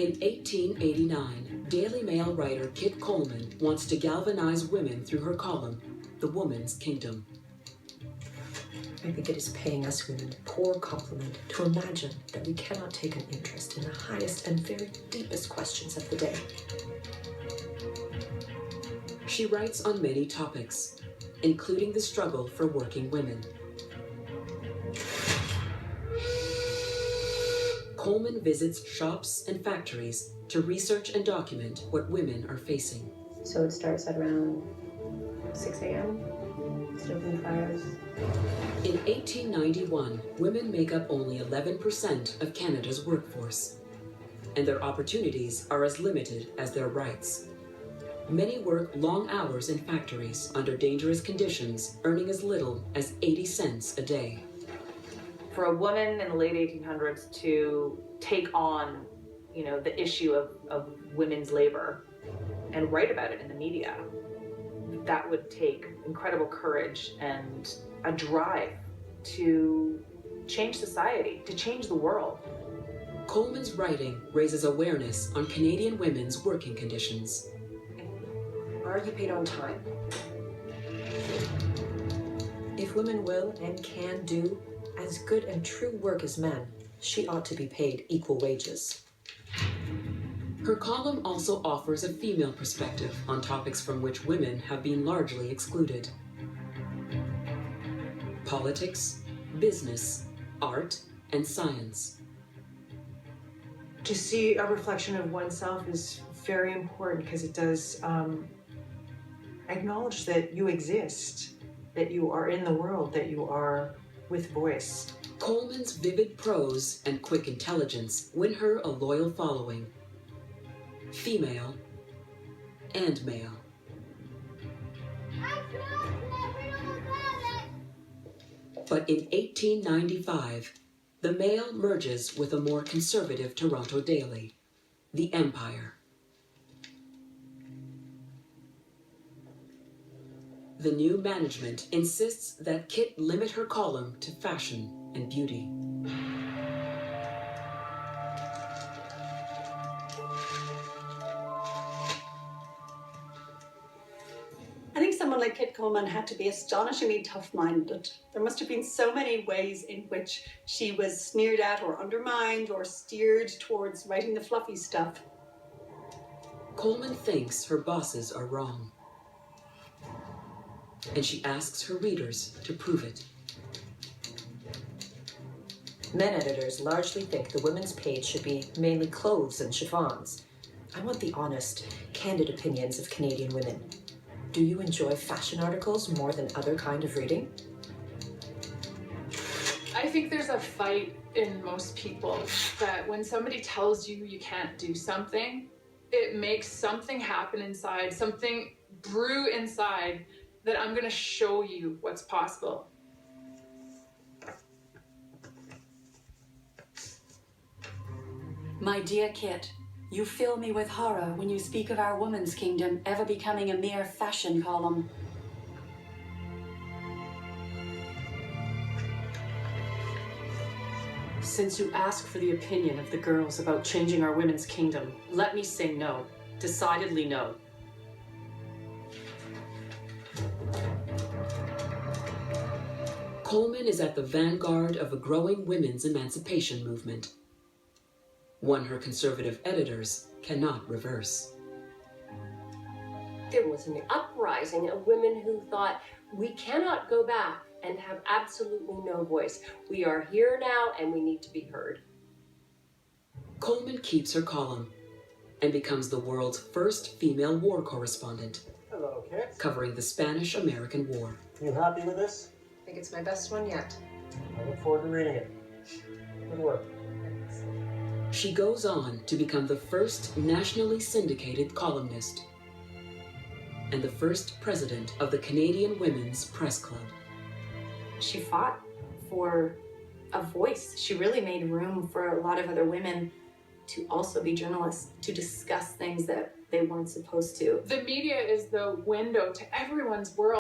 In 1889, Daily Mail writer Kit Coleman wants to galvanize women through her column, The Woman's Kingdom. I think it is paying us women a poor compliment to imagine that we cannot take an interest in the highest and very deepest questions of the day. She writes on many topics, including the struggle for working women. Coleman visits shops and factories to research and document what women are facing. So it starts at around 6 a.m., stoking fires. In 1891, women make up only 11% of Canada's workforce, and their opportunities are as limited as their rights. Many work long hours in factories under dangerous conditions, earning as little as 80 cents a day. For a woman in the late 1800s to take on, the issue of women's labor and write about it in the media, that would take incredible courage and a drive to change society, to change the world. Coleman's writing raises awareness on Canadian women's working conditions. Are you paid on time? If women will and can do as good and true work as men, she ought to be paid equal wages. Her column also offers a female perspective on topics from which women have been largely excluded. Politics, business, art, and science. To see a reflection of oneself is very important because it does acknowledge that you exist, that you are in the world, that you are with voice. Coleman's vivid prose and quick intelligence win her a loyal following. Female and male. But in 1895, the Mail merges with a more conservative Toronto daily, The Empire. The new management insists that Kit limit her column to fashion and beauty. I think someone like Kit Coleman had to be astonishingly tough-minded. There must have been so many ways in which she was sneered at or undermined or steered towards writing the fluffy stuff. Coleman thinks her bosses are wrong, and she asks her readers to prove it. Men editors largely think the women's page should be mainly clothes and chiffons. I want the honest, candid opinions of Canadian women. Do you enjoy fashion articles more than other kind of reading? I think there's a fight in most people that when somebody tells you you can't do something, it makes something happen inside, something brew inside, that I'm going to show you what's possible. My dear Kit, you fill me with horror when you speak of our woman's kingdom ever becoming a mere fashion column. Since you ask for the opinion of the girls about changing our women's kingdom, let me say no. Decidedly no. Coleman is at the vanguard of a growing women's emancipation movement, one her conservative editors cannot reverse. There was an uprising of women who thought, we cannot go back and have absolutely no voice. We are here now and we need to be heard. Coleman keeps her column and becomes the world's first female war correspondent. Hello, Kit. Covering the Spanish-American War. You happy with this? I think it's my best one yet. I look forward to reading it. Good work. She goes on to become the first nationally syndicated columnist and the first president of the Canadian Women's Press Club. She fought for a voice. She really made room for a lot of other women to also be journalists, to discuss things that they weren't supposed to. The media is the window to everyone's world.